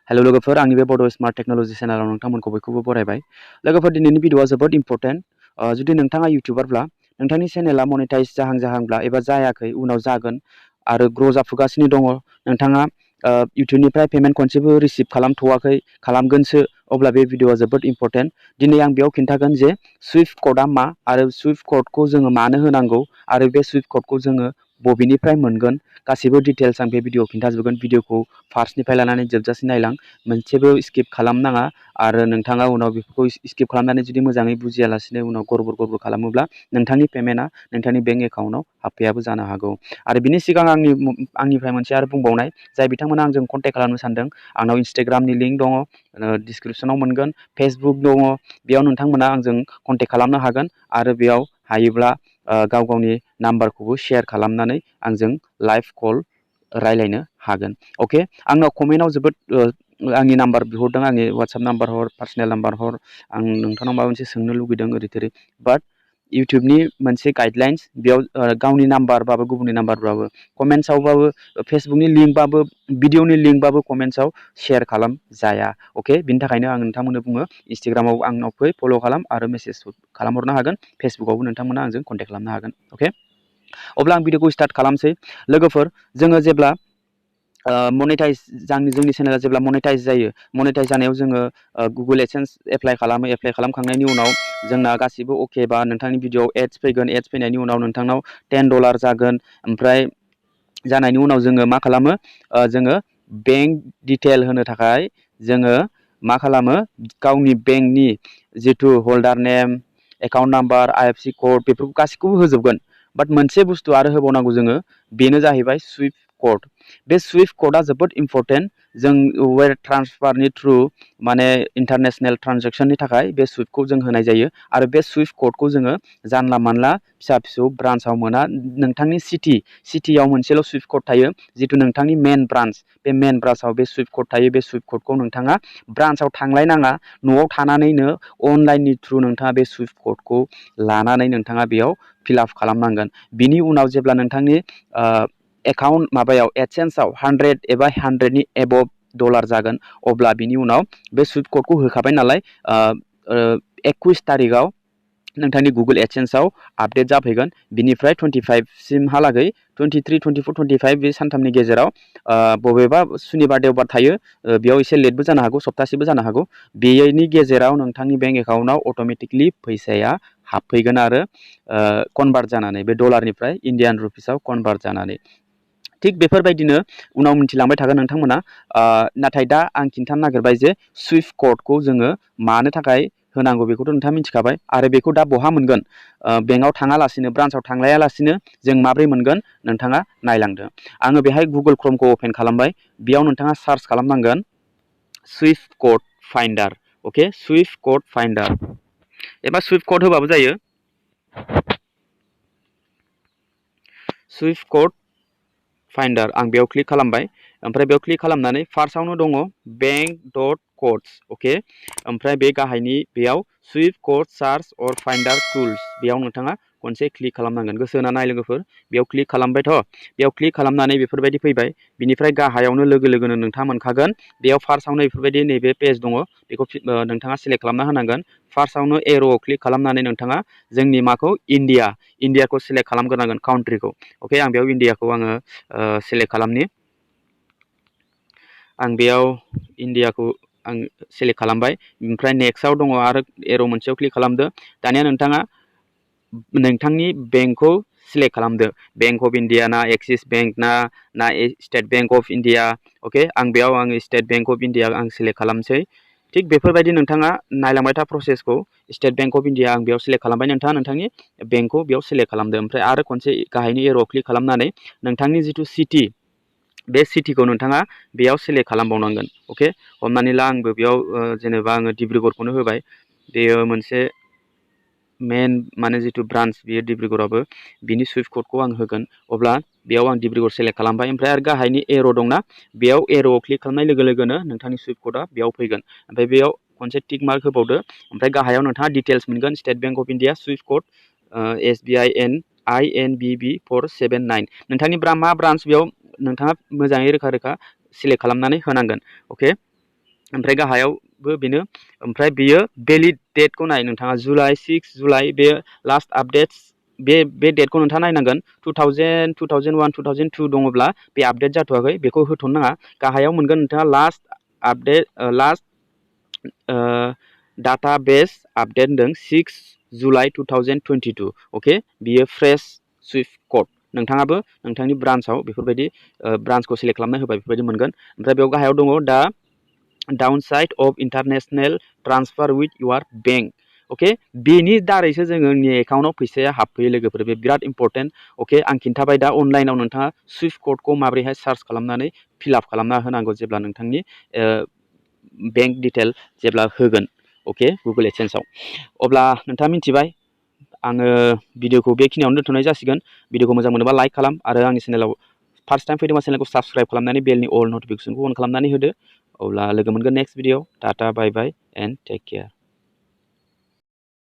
Hello लोगोफोर आंनि बे बड स्मार्ट टेक्नोलॉजी चेनेलाव नोंथांमोनखौ बयखौबो बरायबाय। लोगोफोर दिनैनि भिडिअआ जोबोद इम्पोर्टेन्ट। जुदि नोंथाङा इउटिउबारब्ला नोंथांनि चेनेला मनेटाइज जाहांब्ला एबा जायाखै उनाव जागोन आरो ग्र' जाफुगासिनो दङ नोंथाङा इउटिउबनिफ्राय पेमेन्ट खनसेबो रिसिभ खालामथ'वाखै खालामगोनसो अब्ला बे भिडिअआ जोबोद इम्पोर्टेन्ट। दिनै आं बेयाव खिन्थागोन जे सुइफ्ट क'डआ मा आरो सुइफ्ट क'डखौ जोङो मानो होनांगौ आरो बे सुइफ्ट क'डखौ जोङो बबेनिफ्राय मोनगोन गासैबो डिटेल्स आं बे भिडिअआव खिन्थाजोबगोन। भिडिअखौ फार्स्टनिफ्राय लानानै जोबजासिम नायलां, मोनसेबो स्किप खालामनाङा आरो नोंथाङा उनाव बेफोरखौ स्किप खालामनानै जुदि मोजाङै बुजियालासिनो उनाव गरबर खालामोब्ला नोंथांनि पेमेन्टआ नोंथांनि बेंक एकाउन्टआव हाबफैयाबो जानो हागौ। आरो बिनि सिगां आंनिफ्राय मोनसे आरो बुंबावनाय, जाय बिथांमोना आंजों कन्टेक्ट खालामनो सानदों आंनाव इन्स्टाग्रामनि लिंक दङ, डिसक्रिपसनाव मोनगोन, फेसबुक दङ, बेयाव नोंथांमोना आंजों कन्टेक्ट खालामनो हागोन आरो बेयाव हायोब्ला गाव गावनि नाम्बारखौबो शेयार खालामनानै आंजों लाइभ कल रायलायनो हागोन। अके, आंनाव कमेन्टआव जोबोद आंनि नाम्बार बिहरदों, आंनि वाट्सएप नाम्बार हर, पार्सनेल नाम्बार हर, आं नोंथांनाव माबा मोनसे सोंनो लुगैदों ओरै थोरै। बाट इउटिउबनि मोनसे गाइडलाइन्स, बेयाव गावनि नाम्बारबाबो गुबुननि नाम्बारबाबो कमेन्ट्सआवबाबो फेसबुकनि लिंकबाबो भिडिअनि लिंकबाबो कमेन्ट्सआव शेयार खालाम जाया। अके, बिनि थाखायनो आं नोंथांमोननो बुङो इन्स्टाग्रामाव आंनाव फै, फल' खालाम आरो मेसेज खालामहरनो हागोन, फेसबुकआवबो नोंथांमोना आंजों कन्टेक्ट खालामनो हागोन। अके, अब्ला आं भिडिअखौ स्टार्ट खालामसै। लोगोफोर, जोङो जेब्ला मनेटाइज जोंनि चेनेला जेब्ला मनेटाइज जायो, मनेटाइज जानायाव जोङो गुगोल एडसेन्स एप्लाइ खालामो। एप्लाइ खालामखांनायनि उनाव जोंना गासिबो अके बा नोंथांनि भिडिअआव एड्स फैगोन। एड्स फैनायनि उनाव नोंथांनाव $10 जागोन। ओमफ्राय जानायनि उनाव जोङो मा खालामो, जोङो बेंक डिटेल होनो थाखाय जोङो मा खालामो, गावनि बेंकनि जिथु हल्डार नेम, एकाउन्ट नाम्बार, IFSC कड बेफोरखौ गासैखौबो होजोबगोन। बाट मोनसे बुस्थु आरो होबावनांगौ जोङो, बेनो जाहैबाय सुइफ्ट कड। बे सुइफ्ट क'डआ जोबोद इम्परटेन्ट। जों वेर ट्रान्सफारनि थ्रु माने इन्टारनेसनेल ट्रान्जेक्सननि थाखाय बे सुइफ्टखौ जों होनाय जायो आरो बे सुइफ्ट क'डखौ जोङो जानला मानला फिसा फिसौ ब्रान्सआव मोना। नोंथांनि सिटियाव मोनसेल' सुइफ्ट क'ड थायो, जिथु नोंथांनि मेन ब्रान्स, बे मेन ब्रान्सआव बे सुइफ्ट क'ड थायो। बे सुइफ्ट क'डखौ नोंथाङा ब्रान्सआव थांलायनाङा, न'आव थानानैनो अनलाइननि थ्रु नोंथाङा बे सुइफ्ट क'डखौ लानानै नोंथाङा बेयाव फिलआप खालामनांगोन। बिनि उनाव जेब्ला नोंथांनि एकाउन्ट माबायाव एडसेन्सआव 100 एबा 100नि एबभ डलार जागोन, अब्ला बिनि उनाव बे सुइफ्ट क'डखौ होखाबाय नालाय 21 तारिखआव नोंथांनि गुगोल एडसेन्सआव आपडेट जाफैगोन। बिनिफ्राय 25 सिमहालागै 23, 24, 25 बे सानथामनि गेजेराव बबेबा सुनिबार देवबार थायो, बेयाव एसे लेटबो जानो हागौ, सप्तासेबो जानो हागौ। बेनि गेजेराव नोंथांनि बेंक एकाउन्टआव अट'मेटिकलि फैसाया हाबफैगोन आरो कनभार्ट जानानै बे डलारनिफ्राय इण्डियान रुपिसाव कनभार्ट जानानै। थिग बेफोरबायदिनो उनाव मिथिलांबाय थागोन नोंथांमोना। नाथाय दा आं खिन्थानो नागिरबाय जे सुइफ्ट क'डखौ जोङो मानो थाखाय होनांगौ बेखौथ' नोंथाङा मिथिखाबाय आरो बेखौ दा बहा मोनगोन, बेंकआव थाङालासिनो, ब्रान्सआव थांलायालासिनो जों माब्रै मोनगोन नोंथाङा नायलांदो। आङो बेहाय गुगोल क्रमखौ अपेन खालामबाय। बेयाव नोंथाङा सार्च खालामनांगोन सुइफ्ट क'ड फाइन्डार। अके, सुइफ्ट क'ड फाइन्डार एबा सुइफ्ट क'ड होबाबो जायो। सुइफ्ट क'ड फाइन्डार, आं बेयाव क्लिक खालामबाय। ओमफ्राय बेयाव क्लिक खालामनानै फार्स्टआवनो दङ bank.codes। अके, ओमफ्राय बे गाहायनि बेयाव सुइफ्ट क'ड सार्च अर फाइन्डार टुल्स, बेयाव नोंथाङा खनसे क्लिक खालामनांगोन। गोसो होना नाय लोगोफोर, बेयाव क्लिक खालामबायथ', बेयाव क्लिक खालामनानै बेफोरबायदि फैबाय। बिनिफ्राय गाहायावनो लोगो लोगोनो नोंथाङा मोनखागोन, बेयाव फार्स्टआवनो बेफोरबायदि नैबे पेज दङ, बेखौ नोंथाङा सेलेक्ट खालामना होनांगोन। फार्स्टआवनो एर'आव क्लिक खालामनानै नोंथाङा जोंनि माखौ इण्डियाखौ सेलेक्ट खालामग्रोनांगोन, काउन्ट्रिखौ। अके, आं बेयाव इण्डियाखौ आङो सेलेक्ट खालामनि। आं बेयाव इण्डियाखौ आं सेलेक्ट खालामबाय। ओमफ्राय नेक्स्टआव दङ आरो एर' मोनसेयाव क्लिक खालामदो। दानिया नोंथाङा नोंथांनि बेंकखौ सेलेक्ट खालामदो, बेंक अफ इण्डिया ना, एक्सिस बेंक ना स्टेट बेंक अफ इण्डिया। अके, आं स्टेट बेंक अफ इण्डिया आं सेलेक्ट खालामसै। थिग बेफोरबायदि नोंथाङा नायलांबाय था प्रसेसखौ। स्टेट बेंक अफ इण्डिया आं बेयाव सेलेक्ट खालामबाय, नोंथाङा नोंथांनि बेंकखौ बेयाव सेलेक्ट खालामदो। ओमफ्राय आरो खनसे गाहायनि एर'आव क्लिक खालामनानै नोंथांनि जिथु सिटि, बे सिटिखौ नोंथाङा बेयाव सेलेक्ट खालामबावनांगोन। अके, हमनानै ला आंबो बेयाव जेनेबा आङो डिब्रुगड़खौनो होबाय। बेयो मोनसे मेन माने जिथु ब्रान्स, बेयो डिब्रुगड़आवबो, बिनि सुइफ्ट क'डखौ आं होगोन। अब्ला बेयाव आं डिब्रुगड़ सेलेक्ट खालामबाय। ओमफ्राय आरो गाहायनि एर' दंना, बेयाव एर'आव क्लिक खालामनाय लोगो लोगोनो नोंथांनि सुइफ्ट क'डआ बेयाव फैगोन। ओमफ्राय बेयाव खनसे टिक मार्क होबावदो। ओमफ्राय गाहायाव नोंथाङा डिटेल्स मोनगोन, state bank of India Swift code SBININBB479। नोंथांनि मा ब्रान्स, बेयाव नोंथाङा मोजाङै रोखा सेलेक्ट खालामनानै होनांगोन। अके, ओमफ्राय गाहायावबो बेनो ओमफ्राय बेयो भेलिड डेटखौ नाय नोंथाङा जुलाइ 6 जुलाइ बे लास्ट आपडेट्स बे डेटखौ नोंथाङा नायनांगोन 2000 2001 2002 दङब्ला बे आपडेट जाथ'वाखै बेखौ होथ'नो नाङा गाहायाव मोनगोन नोंथाङा लास्ट आपडेट लास्ट डाटा बेस आपडेट होनदों 6 जुलाइ 2022 अके बियो फ्रेश सुइफ्ट कड नोंथाङाबो नोंथांनि ब्रान्चआव बेफोरबायदि ब्रान्चखौ सेलेक्ट खालामना होबाय बेफोरबायदि मोनगोन ओमफ्राय बेयाव गाहायाव दङ दा downside of international transfer with your bank अके बेनि दारैसो जोंनि एकाउन्टआव फैसाया हाबफैयो लोगोफोर बे बिराद इम्परटेन्ट अके आं खिन्थाबाय दा अनलाइनाव नोंथाङा सुइफ्ट कडखौ माबोरैहाय सार्च खालामनानै फिलआप खालामना होनांगौ जेब्ला नोंथांनि बेंक डिटेल जेब्ला होगोन अके गुगोल एडसेन्सआव अब्ला नोंथाङा मिथिबाय आङो भिडिअखौ बेखिनियावनो दोनथ'नाय जासिगोन भिडिअखौ मोजां मोनोबा लाइक खालाम आरो आंनि चेनेलाव फार्स्ट टाइम फैदोंबा चेनेलखौ साबस्क्राइब खालामनानै बेलनि अल नटिफिकेसनखौ अन खालामनानै होदो अब्ला लोगो मोनगोन next video tata bye bye and take care